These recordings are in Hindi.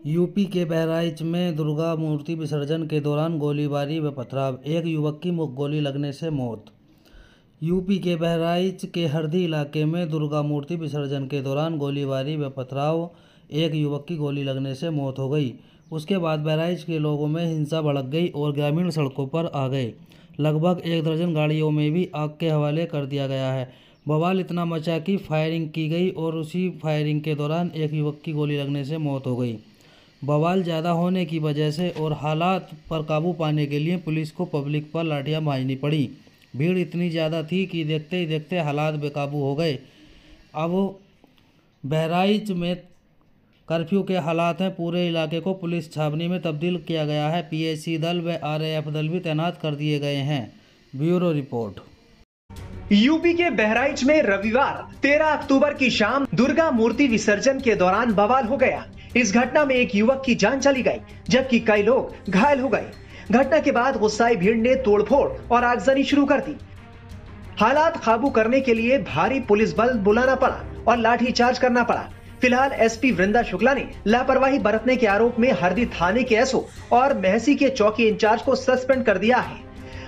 यूपी के बहराइच में दुर्गा मूर्ति विसर्जन के दौरान गोलीबारी व पथराव, एक युवक की गोली लगने से मौत। यूपी के बहराइच के हरदी इलाके में दुर्गा मूर्ति विसर्जन के दौरान गोलीबारी व पथराव, एक युवक की गोली लगने से मौत हो गई। उसके बाद बहराइच के लोगों में हिंसा भड़क गई और ग्रामीण सड़कों पर आ गए। लगभग 1 दर्जन गाड़ियों में भी आग के हवाले कर दिया गया है। बवाल इतना मचा कि फायरिंग की गई और उसी फायरिंग के दौरान एक युवक की गोली लगने से मौत हो गई। बवाल ज़्यादा होने की वजह से और हालात पर काबू पाने के लिए पुलिस को पब्लिक पर लाठियां मारनी पड़ी। भीड़ इतनी ज़्यादा थी कि देखते ही देखते हालात बेकाबू हो गए। अब बहराइच में कर्फ्यू के हालात हैं। पूरे इलाके को पुलिस छावनी में तब्दील किया गया है। पीएसी दल व आरएएफ दल भी तैनात कर दिए गए हैं। Bureau report. यूपी के बहराइच में रविवार 13 अक्टूबर की शाम दुर्गा मूर्ति विसर्जन के दौरान बवाल हो गया। इस घटना में एक युवक की जान चली गई, जबकि कई लोग घायल हो गए। घटना के बाद गुस्साई भीड़ ने तोड़फोड़ और आगजनी शुरू कर दी। हालात काबू करने के लिए भारी पुलिस बल बुलाना पड़ा और लाठीचार्ज करना पड़ा। फिलहाल एसपी वृंदा शुक्ला ने लापरवाही बरतने के आरोप में हरदी थाने के एसओ और महसी के चौकी इंचार्ज को सस्पेंड कर दिया है।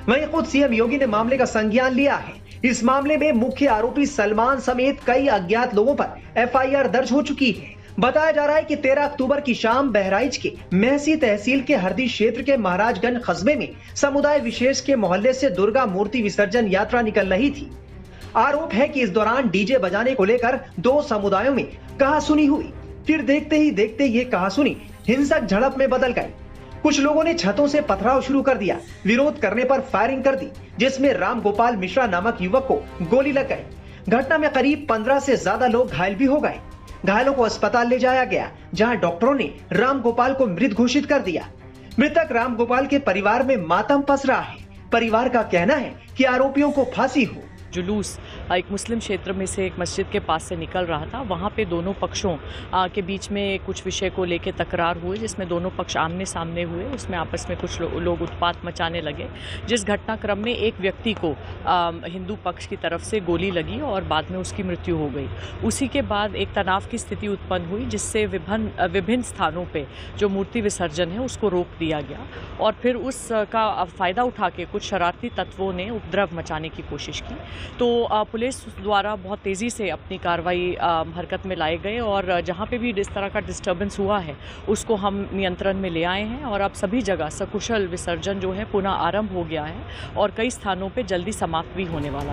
वहीं खुद सीएम योगी ने मामले का संज्ञान लिया है। इस मामले में मुख्य आरोपी सलमान समेत कई अज्ञात लोगों पर एफआईआर दर्ज हो चुकी है। बताया जा रहा है कि 13 अक्टूबर की शाम बहराइच के महसी तहसील के हरदी क्षेत्र के महाराजगंज कस्बे में समुदाय विशेष के मोहल्ले से दुर्गा मूर्ति विसर्जन यात्रा निकल रही थी। आरोप है कि इस दौरान डीजे बजाने को लेकर 2 समुदायों में कहासुनी हुई। फिर देखते ही देखते ये कहासुनी हिंसक झड़प में बदल गई। कुछ लोगों ने छतों से पथराव शुरू कर दिया। विरोध करने पर फायरिंग कर दी, जिसमें राम गोपाल मिश्रा नामक युवक को गोली लग गई। घटना में करीब 15 से ज्यादा लोग घायल भी हो गए। घायलों को अस्पताल ले जाया गया, जहां डॉक्टरों ने राम गोपाल को मृत घोषित कर दिया। मृतक राम गोपाल के परिवार में मातम पस रहा है। परिवार का कहना है कि आरोपियों को फांसी हो। जुलूस एक मुस्लिम क्षेत्र में से एक मस्जिद के पास से निकल रहा था। वहाँ पे दोनों पक्षों के बीच में कुछ विषय को लेकर तकरार हुई, जिसमें दोनों पक्ष आमने सामने हुए। उसमें आपस में कुछ लोग उत्पात मचाने लगे, जिस घटनाक्रम में एक व्यक्ति को हिंदू पक्ष की तरफ से गोली लगी और बाद में उसकी मृत्यु हो गई। उसी के बाद एक तनाव की स्थिति उत्पन्न हुई, जिससे विभिन्न स्थानों पर जो मूर्ति विसर्जन है उसको रोक दिया गया और फिर उसका फ़ायदा उठा के कुछ शरारती तत्वों ने उपद्रव मचाने की कोशिश की। तो पुलिस द्वारा बहुत तेज़ी से अपनी कार्रवाई हरकत में लाए गए और जहाँ पे भी इस तरह का डिस्टर्बेंस हुआ है उसको हम नियंत्रण में ले आए हैं और अब सभी जगह सकुशल विसर्जन जो है पुनः आरंभ हो गया है और कई स्थानों पे जल्दी समाप्त भी होने वाला है।